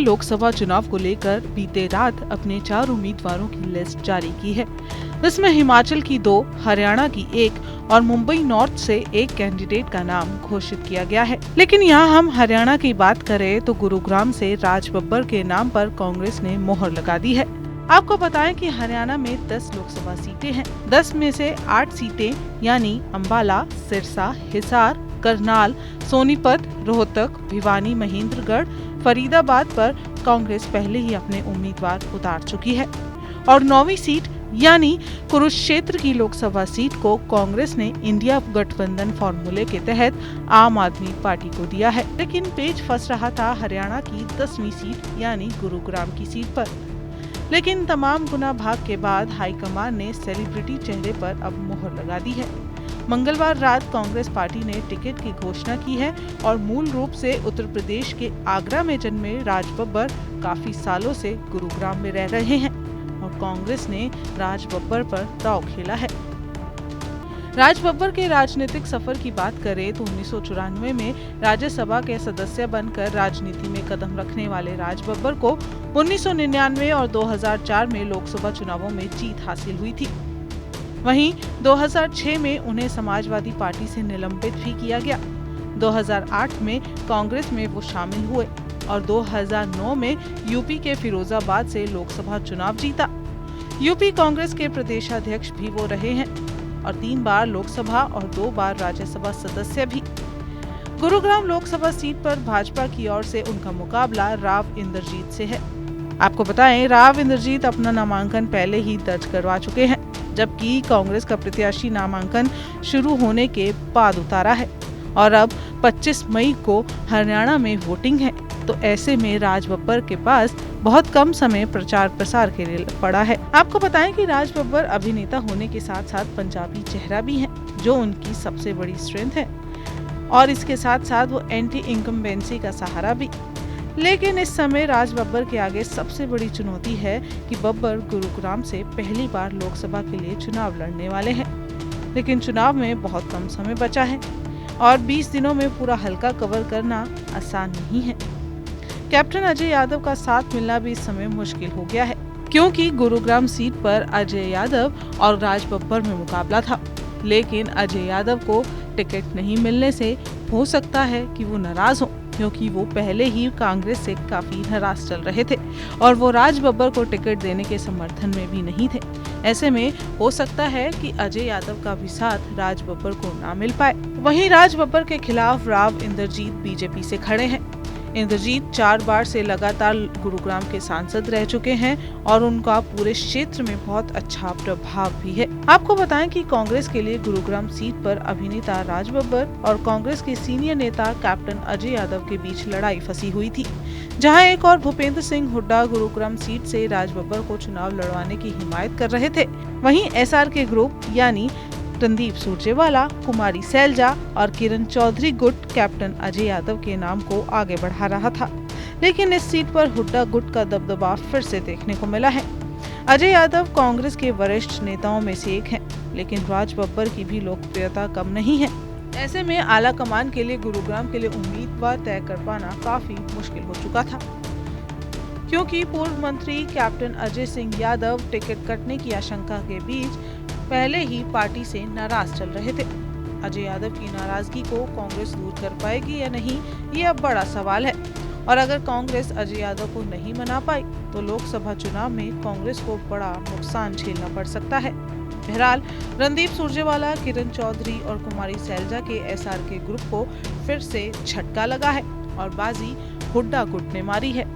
लोकसभा चुनाव को लेकर बीते रात अपने 4 उम्मीदवारों की लिस्ट जारी की है। इसमें हिमाचल की 2, हरियाणा की 1 और मुंबई नॉर्थ से 1 कैंडिडेट का नाम घोषित किया गया है। लेकिन यहाँ हम हरियाणा की बात करें तो गुरुग्राम से राज बब्बर के नाम पर कांग्रेस ने मोहर लगा दी है। आपको बताएं कि हरियाणा में 10 लोकसभा सीटें हैं। 10 में से 8 सीटें यानी अंबाला, सिरसा, हिसार, करनाल, सोनीपत, रोहतक, भिवानी, महेंद्रगढ़, फरीदाबाद पर कांग्रेस पहले ही अपने उम्मीदवार उतार चुकी है और 9वीं सीट यानी कुरुक्षेत्र की लोकसभा सीट को कांग्रेस ने इंडिया गठबंधन फॉर्मूले के तहत आम आदमी पार्टी को दिया है। लेकिन पेच फंस रहा था हरियाणा की 10वीं सीट यानी गुरुग्राम की सीट पर। लेकिन तमाम गुना भाग के बाद हाईकमान ने सेलिब्रिटी चेहरे पर अब मोहर लगा दी है। मंगलवार रात कांग्रेस पार्टी ने टिकट की घोषणा की है और मूल रूप से उत्तर प्रदेश के आगरा में जन्मे राज बब्बर काफी सालों से गुरुग्राम में रह रहे हैं और कांग्रेस ने राज बब्बर पर दांव खेला है। राज बब्बर के राजनीतिक सफर की बात करें तो 1994 में राज्यसभा के सदस्य बनकर राजनीति में कदम रखने वाले राज बब्बर को 1999 और 2004 में लोकसभा चुनावों में जीत हासिल हुई थी। वहीं 2006 में उन्हें समाजवादी पार्टी से निलंबित भी किया गया। 2008 में कांग्रेस में वो शामिल हुए और 2009 में यूपी के फिरोजाबाद से लोकसभा चुनाव जीता। यूपी कांग्रेस के प्रदेशाध्यक्ष भी वो रहे हैं और 3 बार लोकसभा और 2 बार राज्यसभा सदस्य भी। गुरुग्राम लोकसभा सीट पर भाजपा की ओर से उनका मुकाबला राव इंद्रजीत से है। आपको बताएं, राव इंद्रजीत अपना नामांकन पहले ही दर्ज करवा चुके हैं, जबकि कांग्रेस का प्रत्याशी नामांकन शुरू होने के बाद उतारा है और अब 25 मई को हरियाणा में वोटिंग है। तो ऐसे में राज बब्बर के पास बहुत कम समय प्रचार प्रसार के लिए पड़ा है। आपको बताएं कि राज बब्बर अभिनेता होने के साथ साथ पंजाबी चेहरा भी हैं, जो उनकी सबसे बड़ी स्ट्रेंथ है और इसके साथ साथ वो एंटी इनकम्बेंसी का सहारा भी। लेकिन इस समय राज बब्बर के आगे सबसे बड़ी चुनौती है कि बब्बर गुरुग्राम से पहली बार लोकसभा के लिए चुनाव लड़ने वाले हैं। लेकिन चुनाव में बहुत कम समय बचा है और 20 दिनों में पूरा हलका कवर करना आसान नहीं है। कैप्टन अजय यादव का साथ मिलना भी इस समय मुश्किल हो गया है, क्योंकि गुरुग्राम सीट पर अजय यादव और राज बब्बर में मुकाबला था। लेकिन अजय यादव को टिकट नहीं मिलने से हो सकता है कि वो नाराज हो, क्योंकि वो पहले ही कांग्रेस से काफी नाराज चल रहे थे और वो राज बब्बर को टिकट देने के समर्थन में भी नहीं थे। ऐसे में हो सकता है कि अजय यादव का भी साथ राज बब्बर को ना मिल पाए। वहीं राज बब्बर के खिलाफ राव इंद्रजीत बीजेपी से खड़े हैं। इंद्रजीत 4 बार से लगातार गुरुग्राम के सांसद रह चुके हैं और उनका पूरे क्षेत्र में बहुत अच्छा प्रभाव भी है। आपको बताएं कि कांग्रेस के लिए गुरुग्राम सीट पर अभिनेता राज बब्बर और कांग्रेस के सीनियर नेता कैप्टन अजय यादव के बीच लड़ाई फंसी हुई थी, जहां एक और भूपेंद्र सिंह हुड्डा गुरुग्राम सीट से राज बब्बर को चुनाव लड़वाने की हिमायत कर रहे थे। वहीं SRK ग्रुप यानी रणदीप सुरजेवाला, कुमारी सैलजा और किरण चौधरी गुट कैप्टन अजय यादव के नाम को आगे बढ़ा रहा था। लेकिन इस सीट पर हुड्डा गुट का दबदबा फिर से देखने को मिला है। अजय यादव कांग्रेस के वरिष्ठ नेताओं में से एक हैं, लेकिन राज बब्बर की भी लोकप्रियता कम नहीं है। ऐसे में आला कमान के लिए गुरुग्राम के लिए उम्मीदवार तय कर पाना काफी मुश्किल हो चुका था, क्योंकि पूर्व मंत्री कैप्टन अजय सिंह यादव टिकट कटने की आशंका के बीच पहले ही पार्टी से नाराज चल रहे थे। अजय यादव की नाराजगी को कांग्रेस दूर कर पाएगी या नहीं, ये अब बड़ा सवाल है और अगर कांग्रेस अजय यादव को नहीं मना पाई तो लोकसभा चुनाव में कांग्रेस को बड़ा नुकसान झेलना पड़ सकता है। बहरहाल रणदीप सुरजेवाला, किरण चौधरी और कुमारी सैलजा के SRK ग्रुप को फिर से झटका लगा है और बाजी हुड्डा गुट ने मारी है।